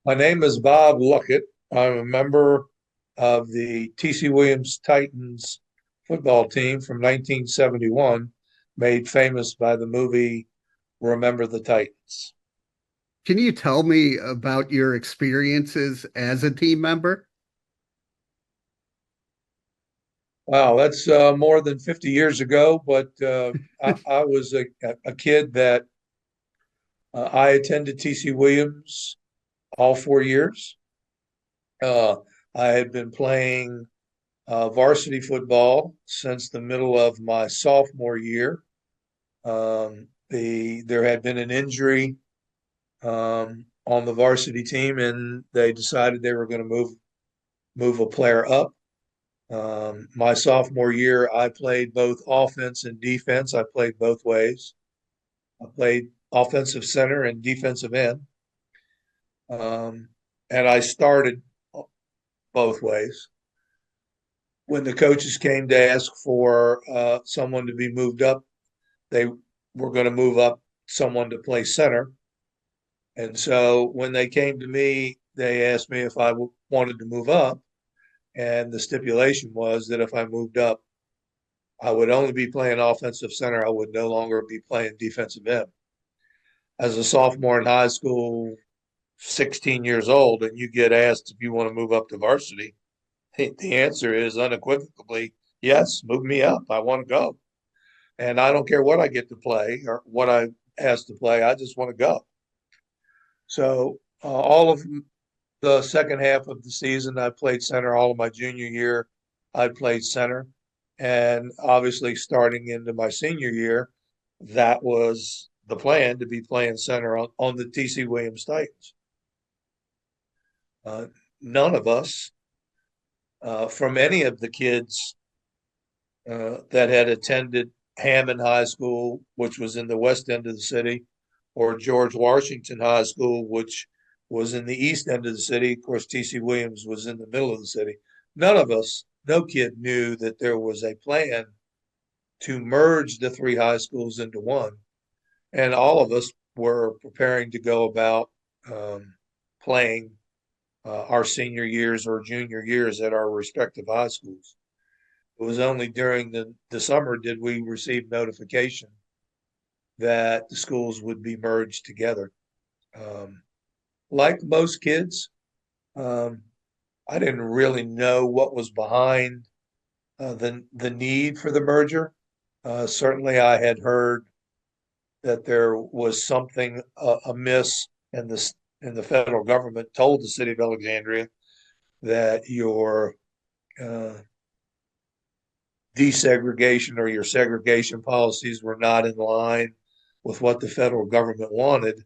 My name is Bob Luckett. I'm a member of the TC Williams Titans football team from 1971, made famous by the movie Remember the Titans. Can you tell me about your experiences as a team member? Wow, that's more than 50 years ago, but I was a kid that I attended TC Williams all 4 years. Uh, I had been playing varsity football since the middle of my sophomore year. There had been an injury on the varsity team, and they decided they were going to move a player up. My sophomore year, I played both offense and defense. I played both ways. I played offensive center and defensive end, um, and I started both ways. When the coaches came to ask for someone to be moved up, they were going to move up someone to play center. And so when they came to me, they asked me if wanted to move up. And the stipulation was that if I moved up, I would only be playing offensive center. I would no longer be playing defensive end. As a sophomore in high school, 16 years old, and you get asked if you want to move up to varsity, the answer is unequivocally yes, move me up. I want to go. And I don't care what I get to play or what I asked to play. I just want to go. So all of the second half of the season, I played center. All of my junior year, I played center. And obviously, starting into my senior year, that was the plan to be playing center on the TC Williams Titans. Uh, None of us, from any of the kids that had attended Hammond High School, which was in the west end of the city, or George Washington High School, which was in the east end of the city. Of course, TC Williams was in the middle of the city. None of us, no kid knew that there was a plan to merge the three high schools into one. And all of us were preparing to go about playing our senior years or junior years at our respective high schools. It was only during the summer did we receive notification that the schools would be merged together. Um, like most kids, um, I didn't really know what was behind the need for the merger. Certainly, I had heard that there was something amiss, and the federal government told the city of Alexandria that your uh, desegregation or your segregation policies were not in line with what the federal government wanted.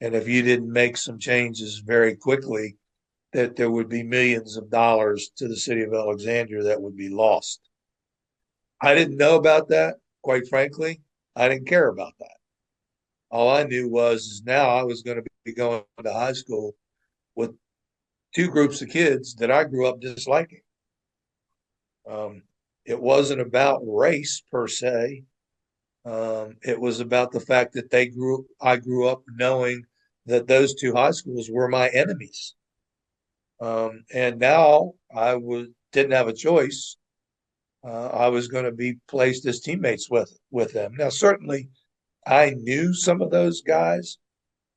And if you didn't make some changes very quickly, that there would be millions of dollars to the city of Alexandria that would be lost. I didn't know about that, quite frankly. I didn't care about that. All I knew was is now I was going to be going to high school with two groups of kids that I grew up disliking. Um, it wasn't about race per se. It was about the fact that I grew up knowing that those two high schools were my enemies. And now didn't have a choice. I was going to be placed as teammates with them. Now, certainly, I knew some of those guys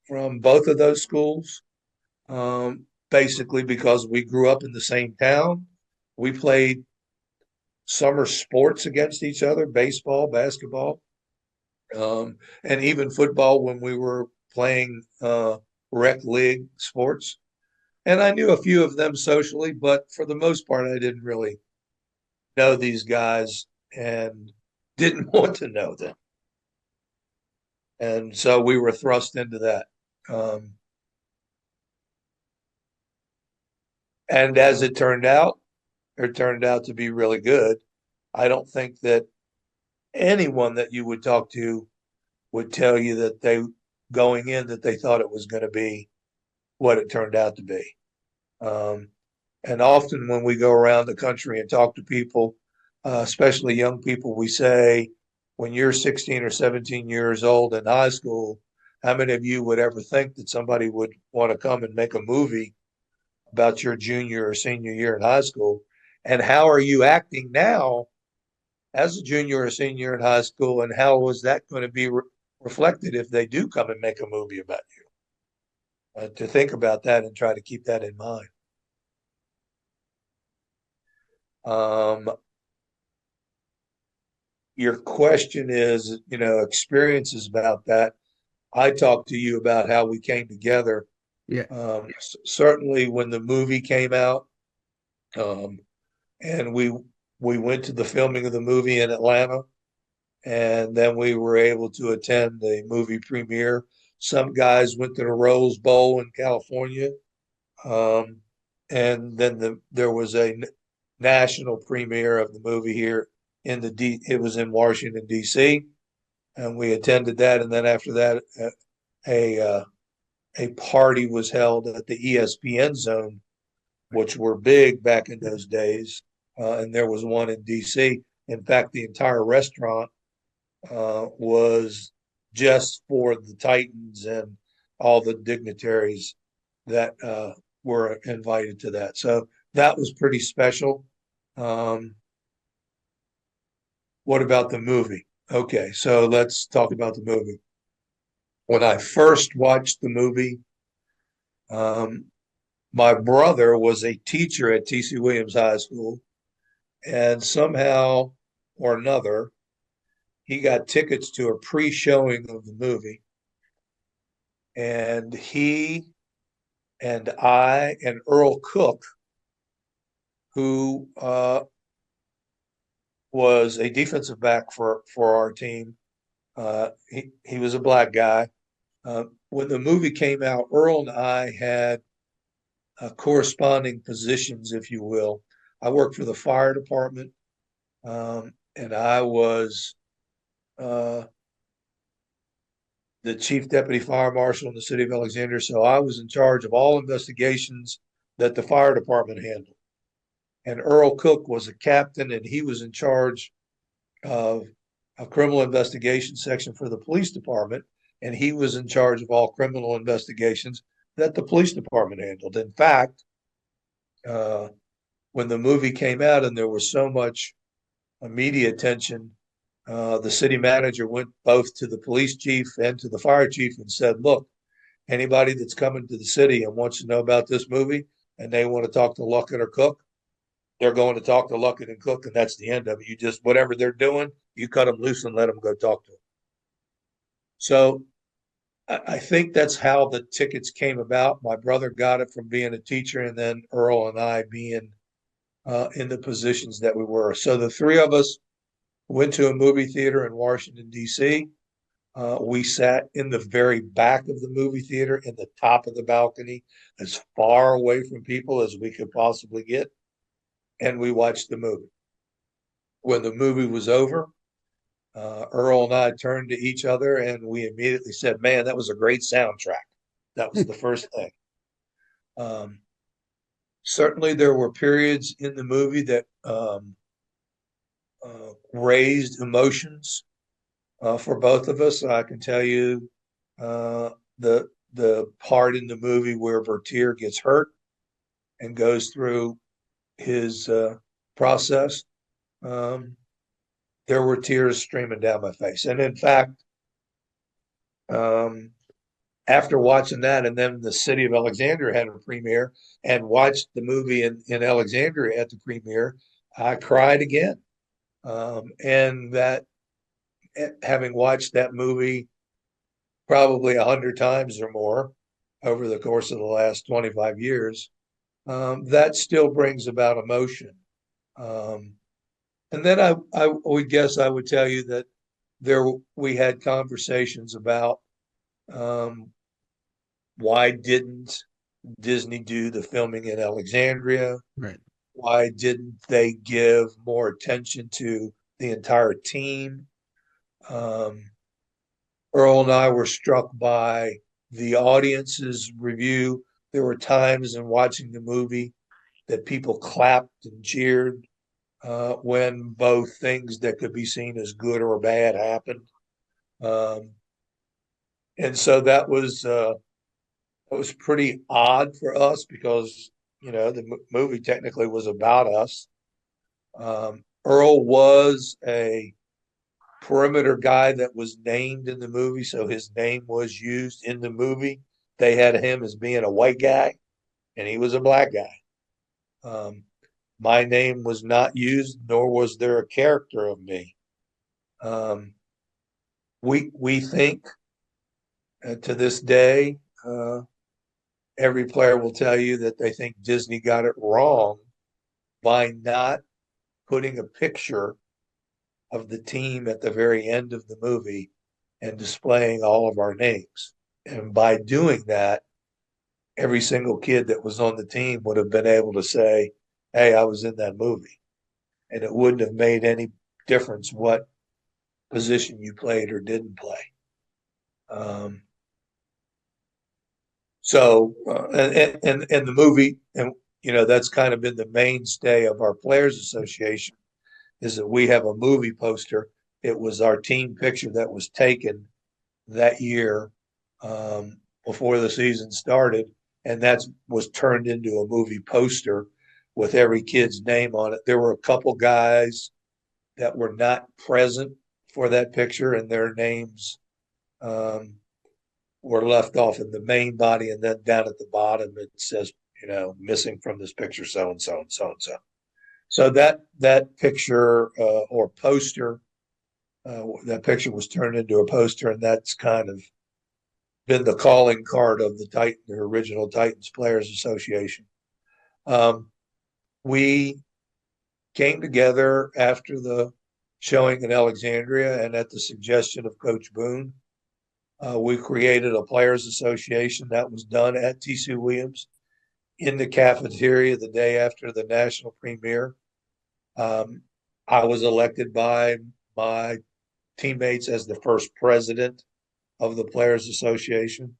from both of those schools, basically because we grew up in the same town. We played summer sports against each other, baseball, basketball, and even football when we were playing rec league sports. And I knew a few of them socially, but for the most part, I didn't really know these guys and didn't want to know them. And so we were thrust into that. Um, and as it turned out to be really good. I don't think that anyone that you would talk to would tell you that they going in that they thought it was going to be what it turned out to be. Um, and often when we go around the country and talk to people, especially young people, we say, when you're 16 or 17 years old in high school, how many of you would ever think that somebody would want to come and make a movie about your junior or senior year in high school? And how are you acting now as a junior or senior in high school? And how was that going to be reflected if they do come and make a movie about you? To think about that and try to keep that in mind. Um, your question is, experiences about that. I talked to you about how we came together. Yeah. Certainly when the movie came out, um, and we went to the filming of the movie in Atlanta, and then we were able to attend the movie premiere. Some guys went to the Rose Bowl in California, um, and then there was a national premiere of the movie here in it was in Washington D.C., and we attended that. And then after that, a uh, a party was held at the ESPN Zone, which were big back in those days, and there was one in D.C. In fact, the entire restaurant was just for the Titans and all the dignitaries that were invited to that. So that was pretty special. Um, what about the movie? Okay, so let's talk about the movie. When I first watched the movie, um, my brother was a teacher at T.C. Williams High School, and somehow or another, he got tickets to a pre-showing of the movie, and he and I and Earl Cook, who was a defensive back for our team, he was a black guy. When the movie came out, Earl and I had corresponding positions, if you will. I worked for the fire department, and I was uh, the chief deputy fire marshal in the city of Alexandria. So I was in charge of all investigations that the fire department handled. And Earl Cook was a captain, and he was in charge of a criminal investigation section for the police department. And he was in charge of all criminal investigations that the police department handled. In fact, uh, when the movie came out and there was so much media attention, the city manager went both to the police chief and to the fire chief and said, look, anybody that's coming to the city and wants to know about this movie and they want to talk to Luckett or Cook, they're going to talk to Luckett and Cook, and that's the end of it. You just, whatever they're doing, you cut them loose and let them go talk to them. So I think that's how the tickets came about. My brother got it from being a teacher, and then Earl and I being in the positions that we were. So the three of us went to a movie theater in Washington, D.C. We sat in the very back of the movie theater in the top of the balcony, as far away from people as we could possibly get. And we watched the movie. When the movie was over, Earl and I turned to each other and we immediately said, man, that was a great soundtrack. That was the first thing. Um, Certainly, there were periods in the movie that raised emotions for both of us. I can tell you uh, the part in the movie where Bertier gets hurt and goes through his process. Um, there were tears streaming down my face, and in fact, um, after watching that, and then the city of Alexandria had a premiere, and watched the movie in Alexandria at the premiere, I cried again. And that, having watched that movie probably 100 times or more over the course of the last 25 years, that still brings about emotion. Um, and then I would guess I would tell you that there we had conversations about um, why didn't Disney do the filming in Alexandria? Right. Why didn't they give more attention to the entire team? Um, Earl and I were struck by the audience's review. There were times in watching the movie that people clapped and cheered when both things that could be seen as good or bad happened. Um, And so that was pretty odd for us because the movie technically was about us. Earl was a perimeter guy that was named in the movie, so his name was used in the movie. They had him as being a white guy, and he was a black guy. Um, my name was not used, nor was there a character of me. Um, we think to this day, every player will tell you that they think Disney got it wrong by not putting a picture of the team at the very end of the movie and displaying all of our names. And by doing that, every single kid that was on the team would have been able to say, "Hey, I was in that movie." And it wouldn't have made any difference what position you played or didn't play. Um, and the movie, and that's kind of been the mainstay of our Players Association, is that we have a movie poster. It was our team picture that was taken that year, before the season started, and that was turned into a movie poster with every kid's name on it. There were a couple guys that were not present for that picture, and their names um, were left off in the main body, and then down at the bottom it says, missing from this picture, so and so and so and so. So that picture or poster, that picture was turned into a poster, and that's kind of been the calling card of the original Titans Players Association. Um, we came together after the showing in Alexandria, and at the suggestion of Coach Boone, we created a Players Association that was done at TC Williams in the cafeteria the day after the national premiere. Um, I was elected by my teammates as the first president of the Players Association.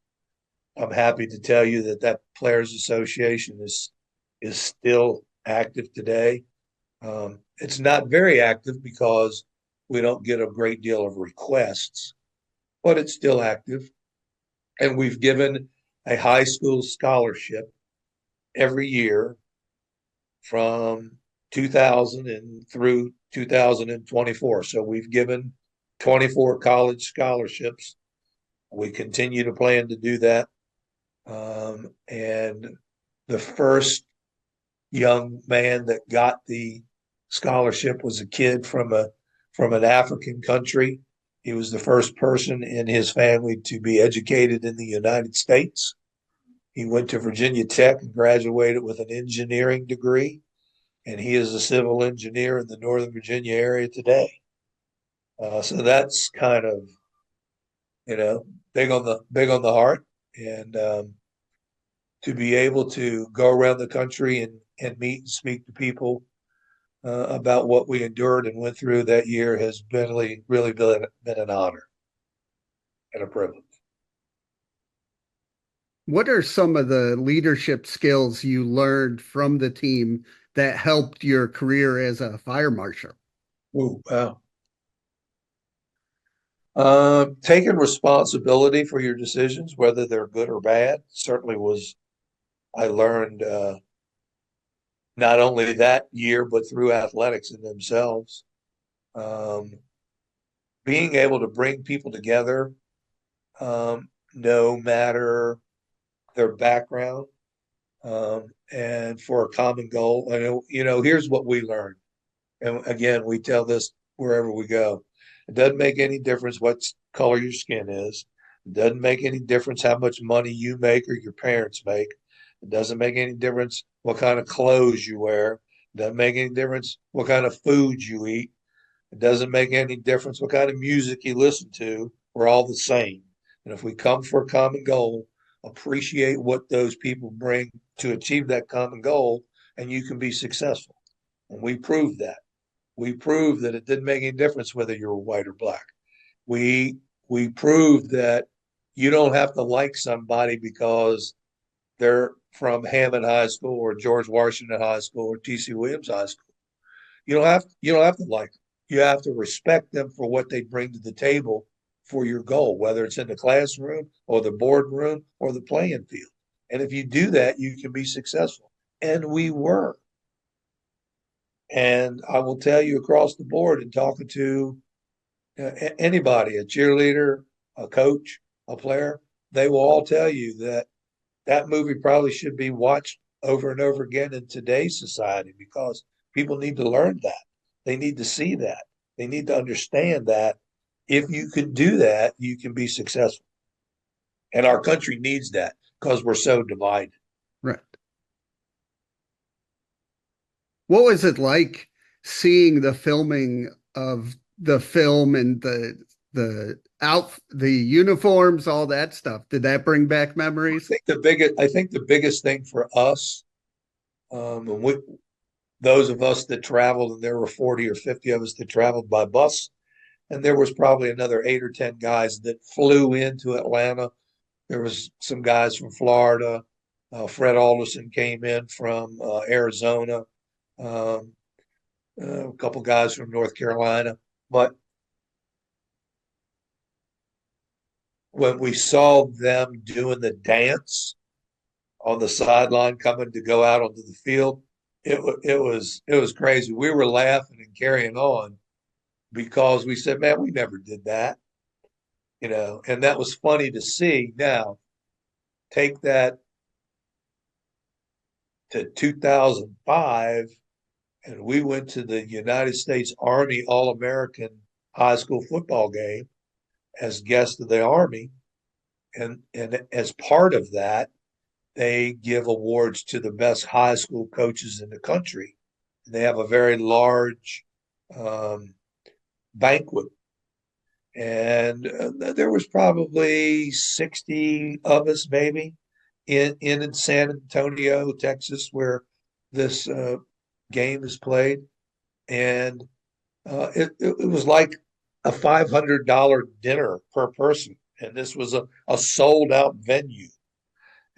I'm happy to tell you that Players Association is still active today. It's not very active because we don't get a great deal of requests, but it's still active. And we've given a high school scholarship every year from 2000 and through 2024. So we've given 24 college scholarships. We continue to plan to do that. And the first young man that got the scholarship was a kid from an African country. He was the first person in his family to be educated in the United States. He went to Virginia Tech and graduated with an engineering degree, and he is a civil engineer in the Northern Virginia area today. So that's kind of you know big on the heart, and to be able to go around the country and meet and speak to people about what we endured and went through that year has been really been an honor and a privilege. What are some of the leadership skills you learned from the team that helped your career as a fire marshal? Ooh, wow. Taking responsibility for your decisions, whether they're good or bad, certainly was, I learned not only that year, but through athletics in themselves. Um, Being able to bring people together, no matter their background, and for a common goal. And, here's what we learned. And again, we tell this wherever we go. It doesn't make any difference what color your skin is. It doesn't make any difference how much money you make or your parents make. It doesn't make any difference what kind of clothes you wear. It doesn't make any difference what kind of food you eat. It doesn't make any difference what kind of music you listen to. We're all the same. And if we come for a common goal, appreciate what those people bring to achieve that common goal, and you can be successful. And we proved that. We proved that it didn't make any difference whether you were white or black. We we proved that you don't have to like somebody because they're from Hammond High School or George Washington High School or TC Williams High School. You don't have to like them. You have to respect them for what they bring to the table for your goal, whether it's in the classroom or the boardroom or the playing field. And if you do that, you can be successful. And we were. And I will tell you across the board, and talking to anybody, a cheerleader, a coach, a player, they will all tell you that that movie probably should be watched over and over again in today's society, because people need to learn that. They need to see that. They need to understand that if you can do that, you can be successful. And our country needs that because we're so divided. Right. What was it like seeing the filming of the film and the uniforms, all that stuff? Did that bring back memories? I think the biggest thing for us, and those of us that traveled, and there were 40 or 50 of us that traveled by bus, and there was probably another 8 or 10 guys that flew into Atlanta. There was some guys from Florida. Fred Alderson came in from Arizona. Um, a couple guys from North Carolina. But when we saw them doing the dance on the sideline coming to go out onto the field, it was crazy. We were laughing and carrying on because we said, "Man, we never did that," and that was funny to see. Now, take that to 2005, and we went to the United States Army All-American high school football game as guests of the Army, and as part of that, they give awards to the best high school coaches in the country. And they have a very large um, banquet, and there was probably 60 of us, maybe, in San Antonio, Texas, where this game is played, and it was like a $500 dinner per person, and this was a sold out venue.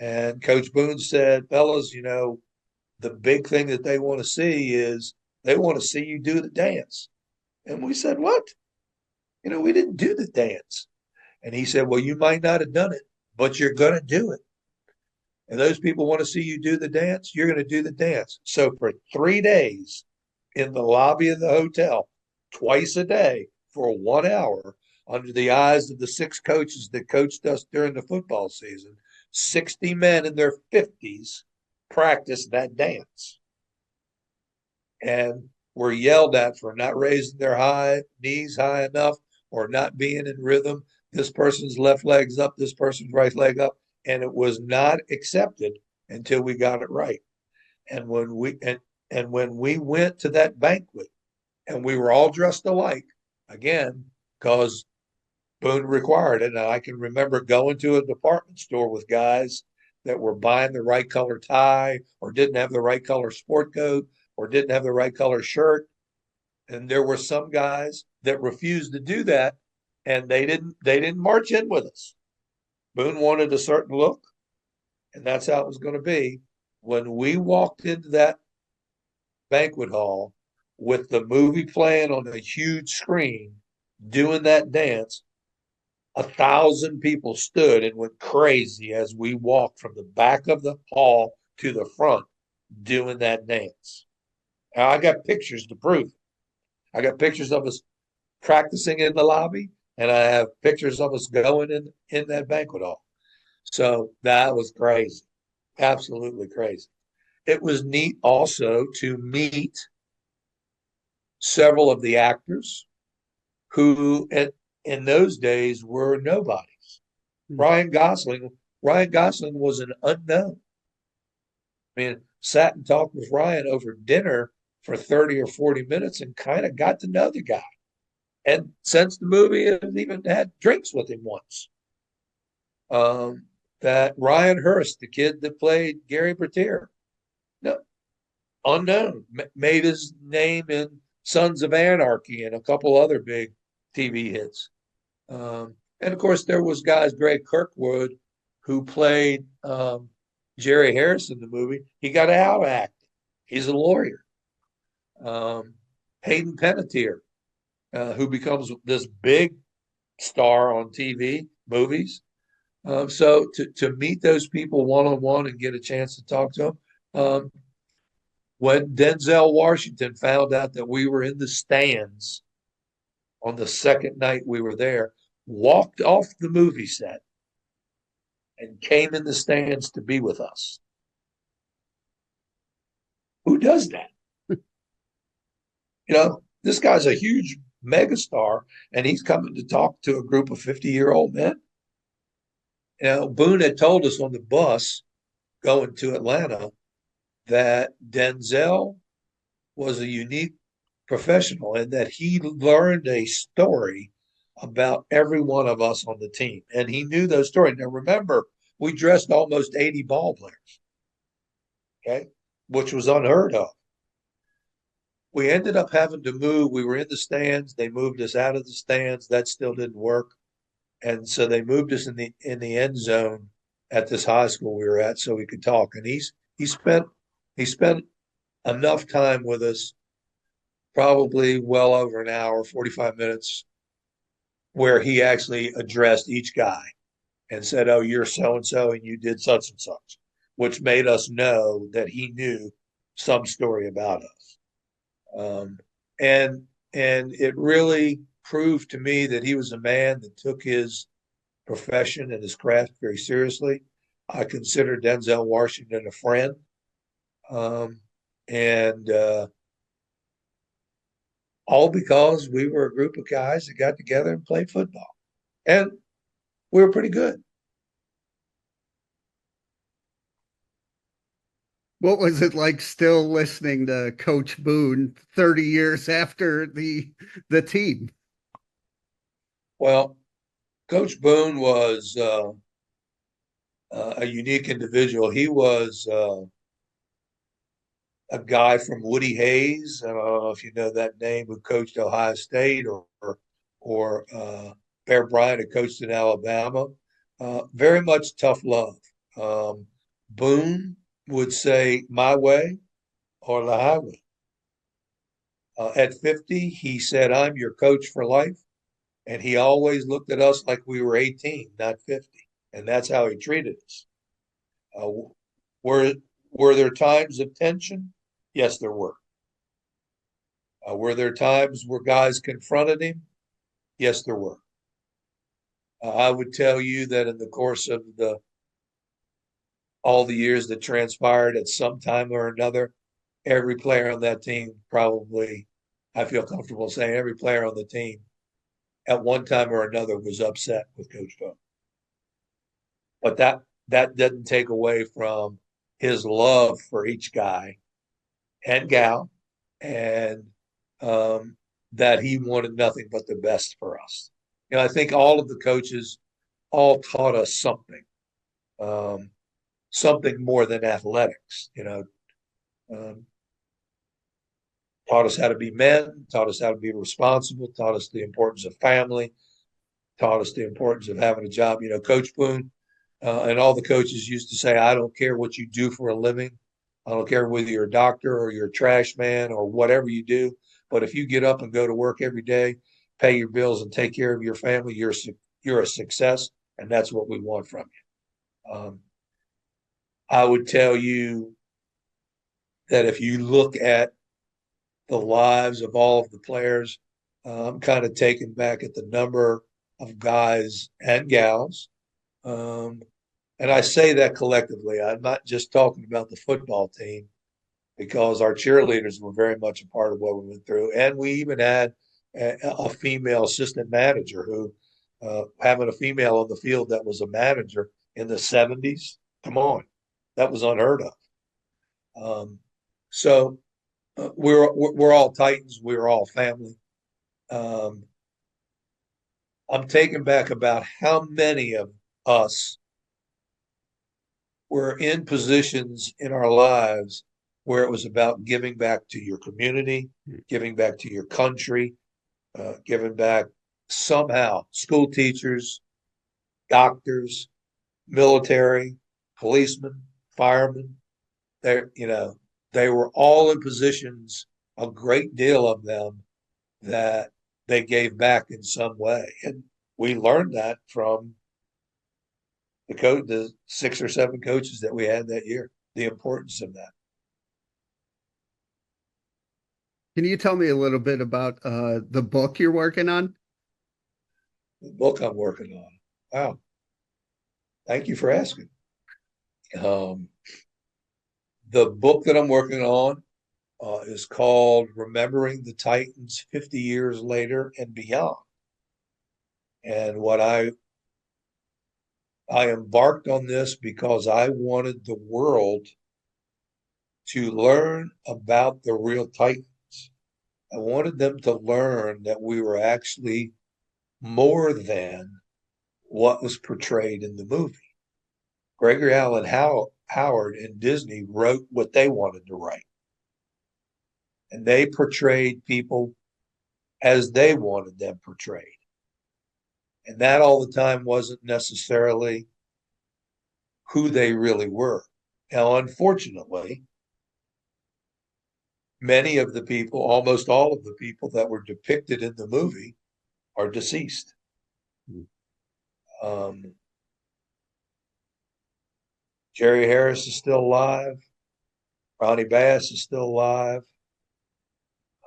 And Coach Boone said, "Fellas, the big thing that they want to see is they want to see you do the dance." And we said, "What? We didn't do the dance." And he said, "Well, you might not have done it, but you're going to do it. And those people want to see you do the dance. You're going to do the dance." So for 3 days in the lobby of the hotel, twice a day for 1 hour, under the eyes of the 6 coaches that coached us during the football season, 60 men in their 50s practiced that dance and were yelled at for not raising their knees high enough or not being in rhythm. This person's left leg's up, this person's right leg up, and it was not accepted until we got it right. And when we went to that banquet, and we were all dressed alike, again, because Boone required it. And I can remember going to a department store with guys that were buying the right color tie, or didn't have the right color sport coat, or didn't have the right color shirt. And there were some guys that refused to do that, and they didn't march in with us. Boone wanted a certain look, and that's how it was going to be. When we walked into that banquet hall with the movie playing on a huge screen, doing that dance, 1,000 people stood and went crazy as we walked from the back of the hall to the front doing that dance. Now, I got pictures to prove it. I got pictures of us practicing in the lobby, and I have pictures of us going in that banquet hall. So that was crazy, absolutely crazy. It was neat also to meet several of the actors who in those days were nobodies. Hmm. Ryan Gosling was an unknown. I mean, sat and talked with Ryan over dinner for 30 or 40 minutes and kind of got to know the guy. And since the movie, I've even had drinks with him once. That Ryan Hurst, the kid that played Gary Bertier, no, unknown, made his name in Sons of Anarchy and a couple other big TV hits. And of course, there was guys, Greg Kirkwood, who played Jerry Harris in the movie. He got out acting. He's a lawyer. Hayden Panettiere, who becomes this big star on TV, movies. So to meet those people one on one and get a chance to talk to them. When Denzel Washington found out that we were in the stands on the second night we were there, walked off the movie set and came in the stands to be with us. Who does that? This guy's a huge megastar, and he's coming to talk to a group of 50-year-old men. Boone had told us on the bus going to Atlanta that Denzel was a unique professional and that he learned a story about every one of us on the team. And he knew those stories. Now, remember, we dressed almost 80 ball players, okay, which was unheard of. We ended up having to move. We were in the stands. They moved us out of the stands. That still didn't work. And so they moved us in the end zone at this high school we were at so we could talk. And he spent enough time with us, probably well over an hour, 45 minutes, where he actually addressed each guy and said, "Oh, you're so and so, and you did such and such," which made us know that he knew some story about us. Um, and it really proved to me that he was a man that took his profession and his craft very seriously. I consider Denzel Washington a friend, and all because we were a group of guys that got together and played football, and we were pretty good. What was it like still listening to Coach Boone 30 years after the team? Well, Coach Boone was a unique individual. He was a guy from Woody Hayes. I don't know if you know that name, who coached Ohio State, or Bear Bryant, who coached in Alabama. Very much tough love. Boone would say, "My way or the highway." At 50, he said, "I'm your coach for life." And he always looked at us like we were 18, not 50. And that's how he treated us. Uh, were, were there times of tension? Yes, there were. Were there times where guys confronted him? Yes, there were. I would tell you that in the course of all the years that transpired, at some time or another, every player on that team probably, I feel comfortable saying every player on the team at one time or another was upset with Coach Boone. But that doesn't take away from his love for each guy and gal, and that he wanted nothing but the best for us. I think all of the coaches all taught us something, um, something more than athletics. Um, taught us how to be men, taught us how to be responsible, taught us the importance of family, taught us the importance of having a job. Coach Boone and all the coaches used to say, "I don't care what you do for a living. I don't care whether you're a doctor or you're a trash man or whatever you do. But if you get up and go to work every day, pay your bills and take care of your family, you're a success, and that's what we want from you." I would tell you that if you look at the lives of all of the players, I'm kind of taken back at the number of guys and gals. Um, and I say that collectively. I'm not just talking about the football team, because our cheerleaders were very much a part of what we went through. And we even had a female assistant manager who, having a female on the field that was a manager in the 70s, come on, that was unheard of. So we're all Titans. We're all family. Um, I'm taken back about how many of us were in positions in our lives where it was about giving back to your community, giving back to your country, giving back somehow. School teachers, doctors, military, policemen, firemen. They were all in positions, a great deal of them, that they gave back in some way. And We learned that from the 6 or 7 coaches that we had that year, the importance of that. Can you tell me a little bit about the book you're working on? The book I'm working on. Wow. Thank you for asking. Um, the book that I'm working on is called Remembering the Titans 50 Years Later and Beyond. And I embarked on this because I wanted the world to learn about the real Titans. I wanted them to learn that we were actually more than what was portrayed in the movie. Gregory Allen Howard and Disney wrote what they wanted to write, and they portrayed people as they wanted them portrayed. And that all the time wasn't necessarily who they really were. Now, unfortunately, many of the people, almost all of the people that were depicted in the movie are deceased. Um, Jerry Harris is still alive. Ronnie Bass is still alive.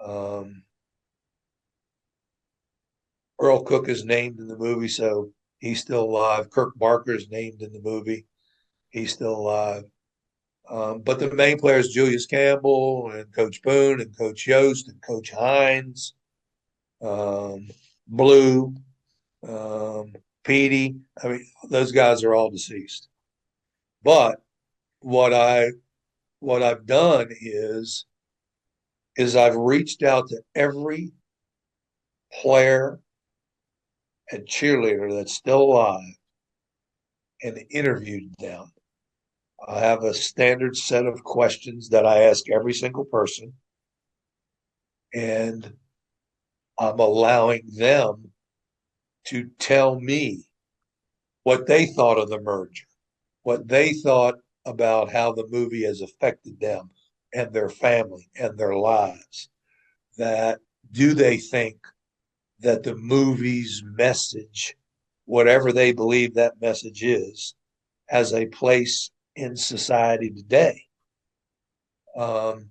Um, Earl Cook is named in the movie, so he's still alive. Kirk Barker is named in the movie. He's still alive. But the main players, Julius Campbell and Coach Boone and Coach Yost and Coach Hines, um, Blue, um, Petey. I mean, those guys are all deceased. But what I what I've done is I've reached out to every player and cheerleader that's still alive and interviewed them. I have a standard set of questions that I ask every single person, and I'm allowing them to tell me what they thought of the merger, what they thought about how the movie has affected them and their family and their lives. That do they think that the movie's message, whatever they believe that message is, has a place in society today? Um,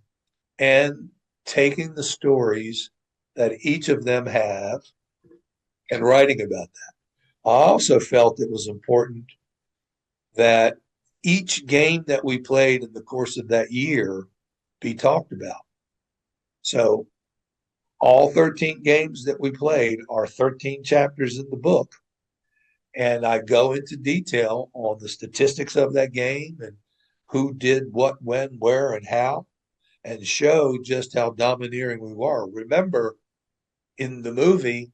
and taking the stories that each of them have and writing about that. I also felt it was important that each game that we played in the course of that year be talked about. So all 13 games that we played are 13 chapters in the book. And I go into detail on the statistics of that game and who did what, when, where, and how, and show just how domineering we were. Remember, in the movie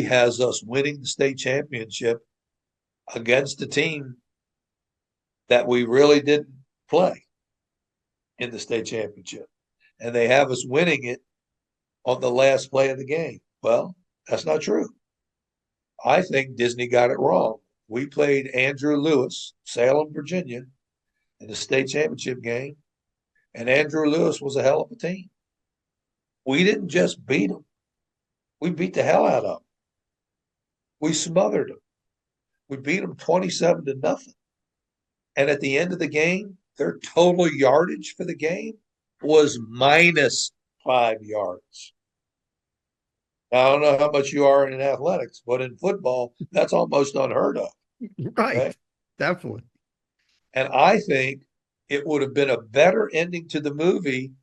has us winning the state championship against a team that we really didn't play in the state championship. And they have us winning it on the last play of the game. Well, that's not true. I think Disney got it wrong. We played Andrew Lewis, Salem, Virginia, in the state championship game, and Andrew Lewis was a hell of a team. We didn't just beat them, we beat the hell out of them. We smothered them. We beat them 27-0. And at the end of the game, their total yardage for the game was -5 yards. Now, I don't know how much you are in athletics, but in football, that's almost unheard of. Right. Okay. Definitely. And I think it would have been a better ending to the movie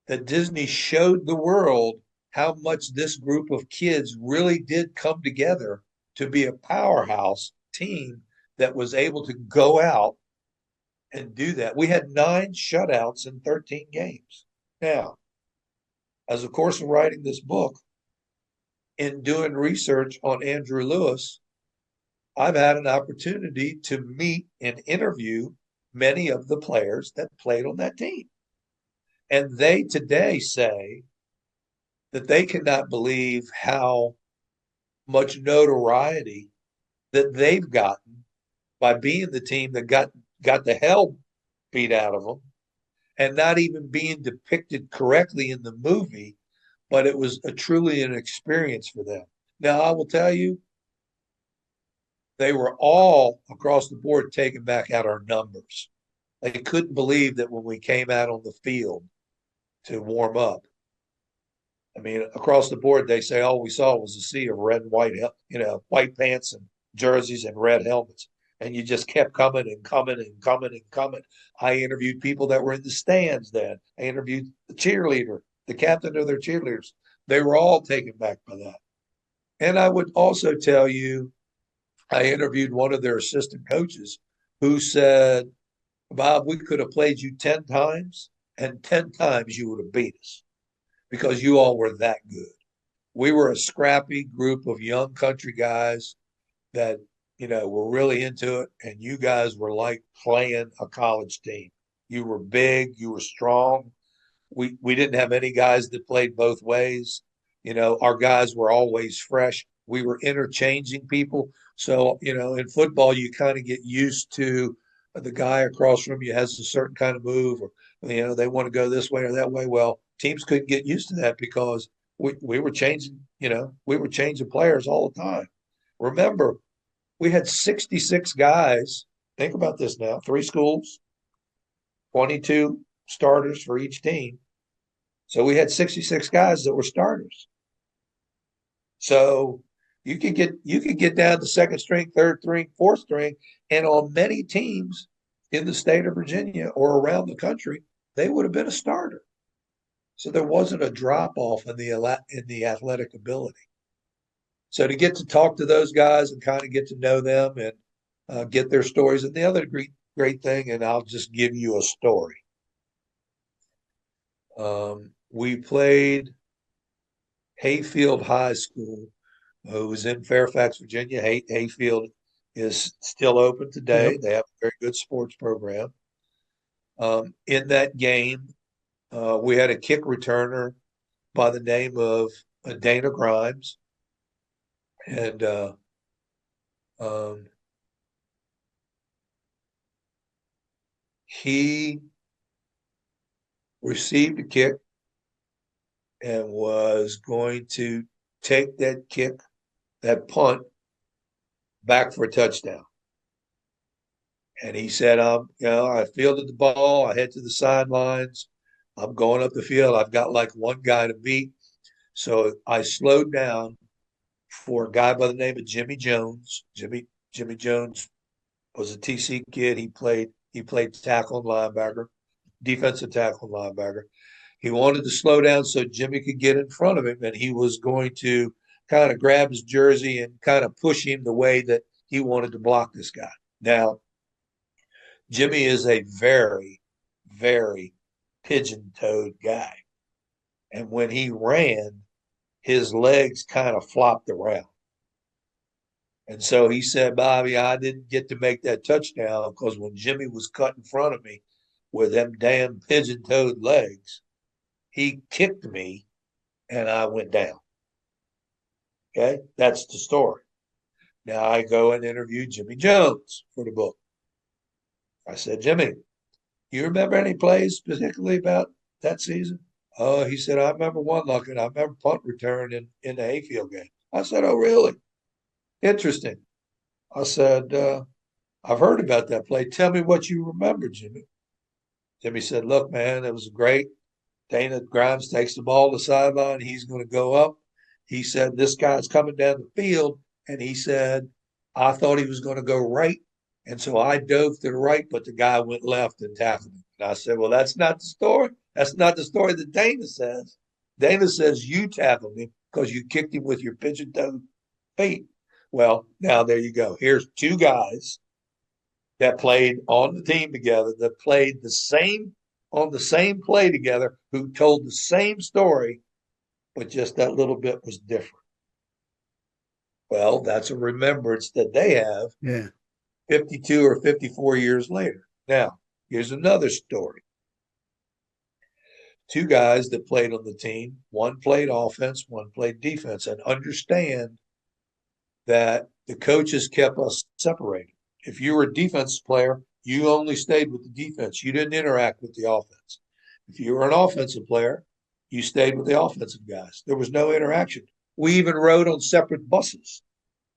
that Disney showed the world how much this group of kids really did come together to be a powerhouse team that was able to go out and do that. We had 9 shutouts in 13 games. Now, as a course of writing this book, in doing research on Andrew Lewis, I've had an opportunity to meet and interview many of the players that played on that team. And they today say that they cannot believe how much notoriety that they've gotten by being the team that got the hell beat out of them and not even being depicted correctly in the movie, but it was truly an experience for them. Now, I will tell you, they were all across the board taken back at our numbers. They couldn't believe that when we came out on the field to warm up, I mean, across the board, they say all we saw was a sea of red and white, white pants and jerseys and red helmets. And you just kept coming and coming and coming and coming. I interviewed people that were in the stands then. I interviewed the cheerleader, the captain of their cheerleaders. They were all taken back by that. And I would also tell you, I interviewed one of their assistant coaches who said, Bob, we could have played you 10 times, and 10 times you would have beat us because you all were that good. We were a scrappy group of young country guys that, were really into it. And you guys were like playing a college team. You were big, you were strong. We didn't have any guys that played both ways. Our guys were always fresh. We were interchanging people. So, in football, you kind of get used to the guy across from you has a certain kind of move, or, they want to go this way or that way. Well, teams couldn't get used to that because we were changing, we were changing players all the time. Remember, we had 66 guys. Think about this now, three schools, 22 starters for each team. So we had 66 guys that were starters. So you could get down to second string, third string, fourth string, and on many teams in the state of Virginia or around the country, they would have been a starter. So there wasn't a drop off in the athletic ability. So to get to talk to those guys and kind of get to know them and get their stories, and the other great thing, and I'll just give you a story. We played Hayfield High School, who was in Fairfax, Virginia. Hayfield is still open today. Yep. They have a very good sports program. In that game, we had a kick returner by the name of Dana Grimes, and um, he received a kick and was going to take that kick, that punt, back for a touchdown. And he said, I fielded the ball. I head to the sidelines. I'm going up the field. I've got like one guy to beat. So I slowed down for a guy by the name of Jimmy Jones. Jimmy Jones was a TC kid. He played tackle and linebacker, defensive tackle and linebacker. He wanted to slow down so Jimmy could get in front of him, and he was going to kind of grab his jersey and kind of push him the way that he wanted to block this guy. Now, Jimmy is a very, very pigeon-toed guy. And when he ran, his legs kind of flopped around. And so he said, Bobby, I didn't get to make that touchdown because when Jimmy was cut in front of me with them damn pigeon-toed legs, he kicked me and I went down. Okay, that's the story. Now I go and interview Jimmy Jones for the book. I said, Jimmy, you remember any plays particularly about that season? Oh, he said, I remember one, Luckett. I remember punt return in the Hayfield game. I said, oh, really? Interesting. I said, I've heard about that play. Tell me what you remember, Jimmy. Jimmy said, look, man, it was great. Dana Grimes takes the ball to the sideline. He's going to go up. He said, this guy's coming down the field. And he said, I thought he was going to go right. And so I dove to the right, but the guy went left and tackled him. And I said, well, that's not the story. That's not the story that Dana says. Dana says you tackled him because you kicked him with your pigeon-toed feet. Well, now there you go. Here's two guys that played on the team together, that played on the same play together, who told the same story, but just that little bit was different. Well, that's a remembrance that they have Yeah. 52 or 54 years later. Now, here's another story. Two guys that played on the team, one played offense, one played defense, and understand that the coaches kept us separated. If you were a defense player, you only stayed with the defense. You didn't interact with the offense. If you were an offensive player, you stayed with the offensive guys. There was no interaction. We even rode on separate buses,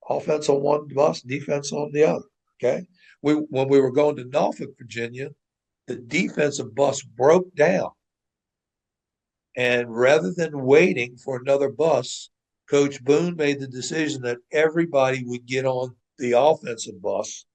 offense on one bus, defense on the other. Okay. When we were going to Norfolk, Virginia, the defensive bus broke down. And rather than waiting for another bus, Coach Boone made the decision that everybody would get on the offensive bus,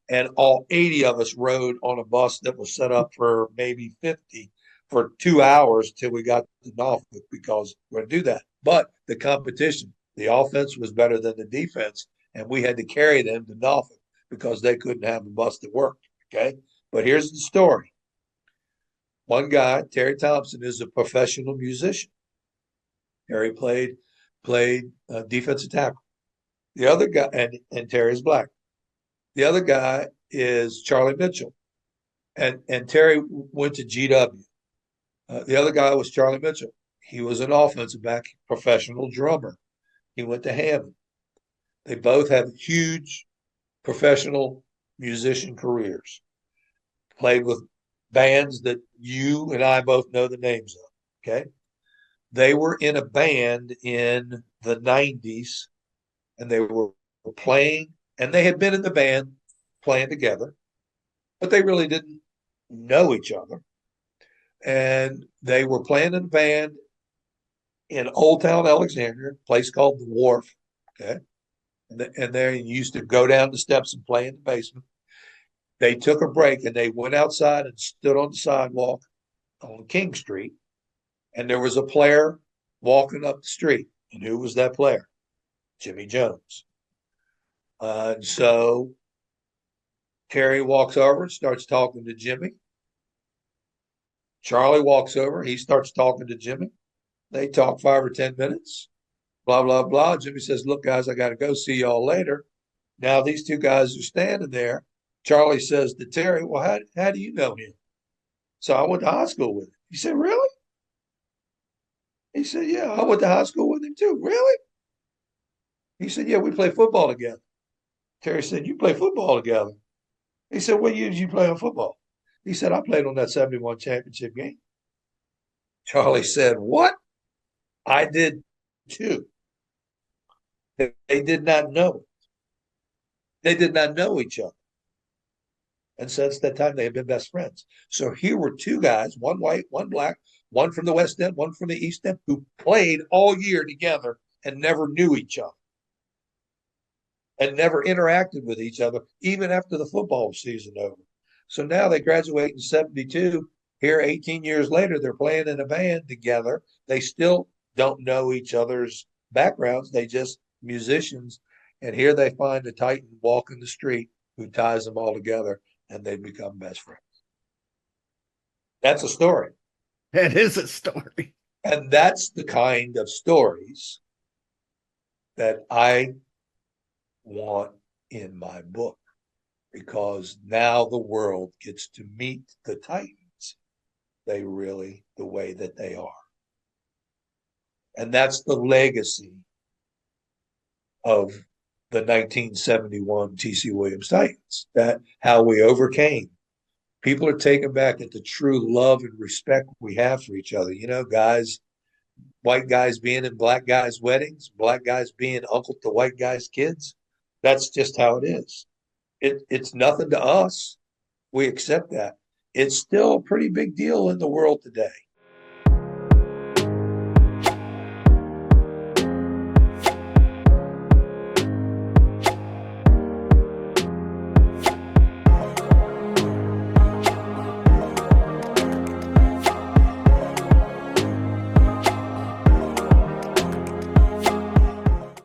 and all 80 of us rode on a bus that was set up for maybe 50 for 2 hours till we got to Norfolk because we're going to do that. But the competition, the offense was better than the defense, and we had to carry them to Norfolk because they couldn't have a bus that worked. Okay. But here's the story. One guy, Terry Thompson, is a professional musician. Terry played defensive tackle. The other guy, and Terry's black. The other guy is Charlie Mitchell, and Terry went to GW. The other guy was Charlie Mitchell. He was an offensive back, professional drummer. He went to Hammond. They both have huge professional musician careers. Played with bands that you and I both know the names of. Okay. They were in a band in the 90s and they were playing, and they had been in the band playing together, but they really didn't know each other. And they were playing in a band in Old Town Alexandria, a place called the Wharf. Okay. And they used to go down the steps and play in the basement. They took a break and they went outside and stood on the sidewalk on King Street. And there was a player walking up the street. And who was that player? Jimmy Jones. And so Terry walks over and starts talking to Jimmy. Charlie walks over. He starts talking to Jimmy. They talk 5 or 10 minutes. Blah, blah, blah. Jimmy says, look, guys, I got to go. See y'all later. Now these two guys are standing there. Charlie says to Terry, well, how do you know him? So I went to high school with him. He said, really? He said, yeah, I went to high school with him too. Really? He said, yeah, we play football together. Terry said, you play football together? He said, what year did you play on football? He said, I played on that 71 championship game. Charlie said, what? I did too. They did not know. They did not know each other. And since that time, they have been best friends. So here were two guys, one white, one black, one from the West End, one from the East End, who played all year together and never knew each other and never interacted with each other, even after the football season over. So now they graduate in 72. Here, 18 years later, they're playing in a band together. They still don't know each other's backgrounds. They just musicians. And here they find a Titan walking the street who ties them all together, and they become best friends. That's a story. That is a story. And that's the kind of stories that I want in my book, because now the world gets to meet the Titans, the way that they are. And that's the legacy of the 1971 T.C. Williams Titans, that how we overcame. People are taken back at the true love and respect we have for each other. You know, guys, white guys being in black guys' weddings, black guys being uncle to white guys' kids. That's just how it is. It's nothing to us. We accept that. It's still a pretty big deal in the world today.